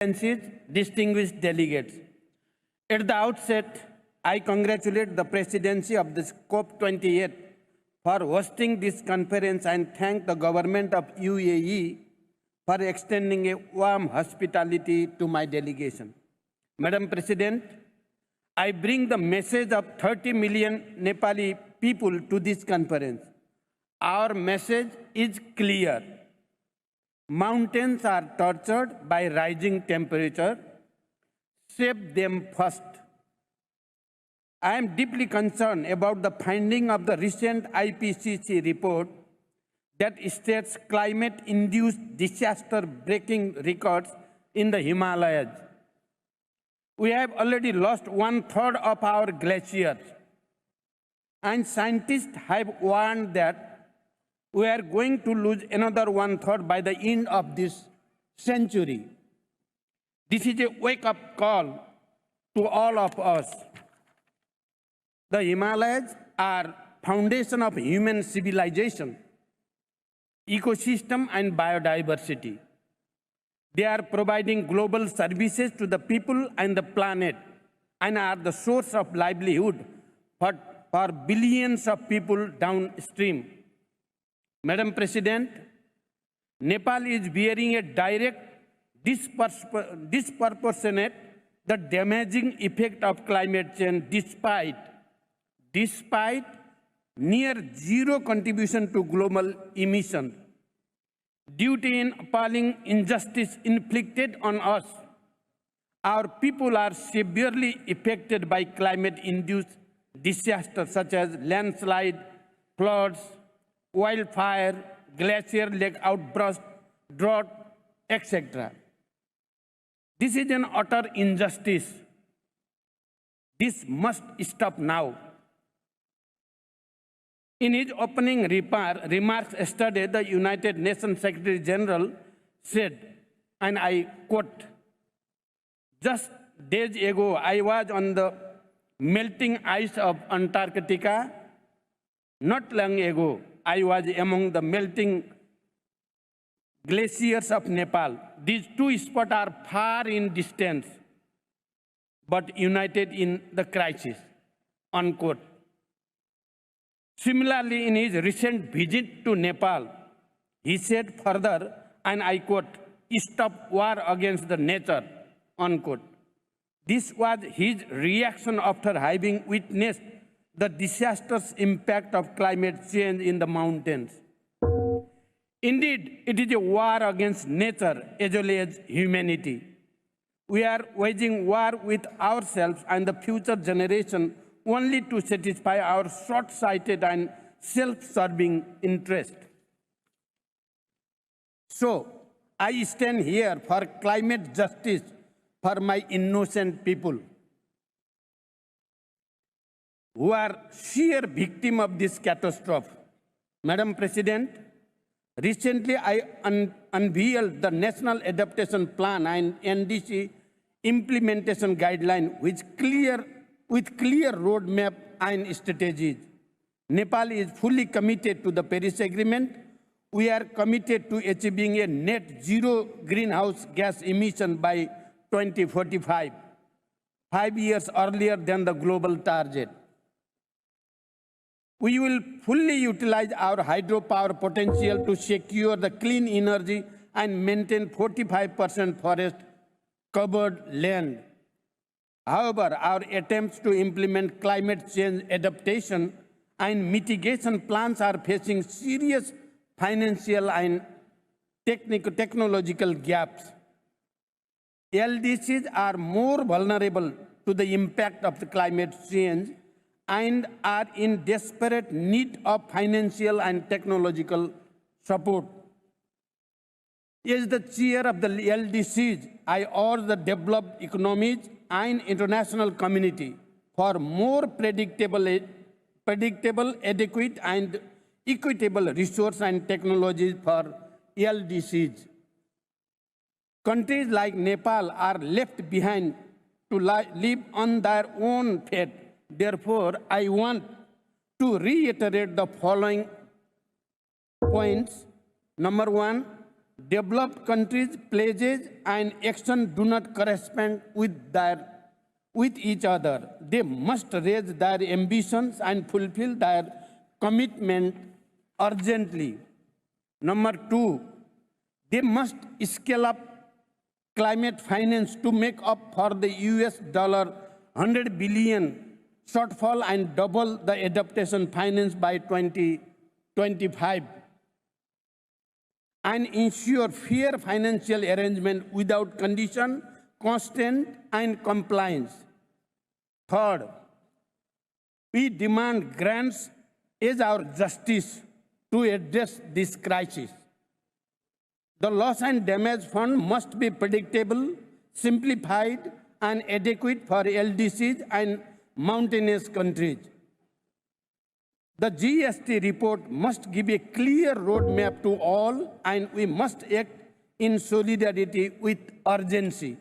Distinguished delegates. At the outset, I congratulate the presidency of this COP28 for hosting this conference and thank the government of UAE for extending a warm hospitality to my delegation. Madam President, I bring the message of 30 million Nepali people to this conference. Our message is clear. Mountains are tortured by rising temperature. Save them first. I am deeply concerned about the finding of the recent IPCC report that states climate-induced disaster-breaking records in the Himalayas. We have already lost 1/3 of our glaciers, and scientists have warned that we are going to lose another 1/3 by the end of this century. This is a wake-up call to all of us. The Himalayas are foundation of human civilization, ecosystem and biodiversity. They are providing global services to the people and the planet and are the source of livelihood for billions of people downstream. Madam President, Nepal is bearing a direct, disproportionate, the damaging effect of climate change despite near zero contribution to global emissions. Due to an appalling injustice inflicted on us, our people are severely affected by climate-induced disasters such as landslide, floods, wildfire, glacier lake outburst, drought, etc. This is an utter injustice. This must stop now. In his opening remarks yesterday, the United Nations Secretary General said, and I quote, "Just days ago, I was on the melting ice of Antarctica. Not long ago, I was among the melting glaciers of Nepal. These two spots are far in distance, but united in the crisis," unquote. Similarly, in his recent visit to Nepal, he said further, and I quote, "Stop war against the nature," unquote. This was his reaction after having witnessed the disastrous impact of climate change in the mountains. Indeed, it is a war against nature as well as humanity. We are waging war with ourselves and the future generation only to satisfy our short-sighted and self-serving interest. So, I stand here for climate justice for my innocent people who are sheer victim of this catastrophe. Madam President, recently I unveiled the National Adaptation Plan and NDC implementation guideline with clear roadmap and strategies. Nepal is fully committed to the Paris Agreement. We are committed to achieving a net zero greenhouse gas emission by 2045, 5 years earlier than the global target. We will fully utilize our hydropower potential to secure the clean energy and maintain 45% forest covered land. However, our attempts to implement climate change adaptation and mitigation plans are facing serious financial and technological gaps. LDCs are more vulnerable to the impact of the climate change and are in desperate need of financial and technological support. As the chair of the LDCs, I urge the developed economies and international community for more predictable, adequate, and equitable resource and technologies for LDCs. Countries like Nepal are left behind to live on their own fate. Therefore, I want to reiterate the following points. Number one, developed countries' pledges and action do not correspond with each other. They must raise their ambitions and fulfill their commitment urgently. Number two, they must scale up climate finance to make up for the US $100 billion shortfall and double the adaptation finance by 2025, and ensure fair financial arrangement without condition, constant, and compliance. Third, we demand grants as our justice to address this crisis. The loss and damage fund must be predictable, simplified, and adequate for LDCs and mountainous countries. The GST report must give a clear roadmap to all, and we must act in solidarity with urgency.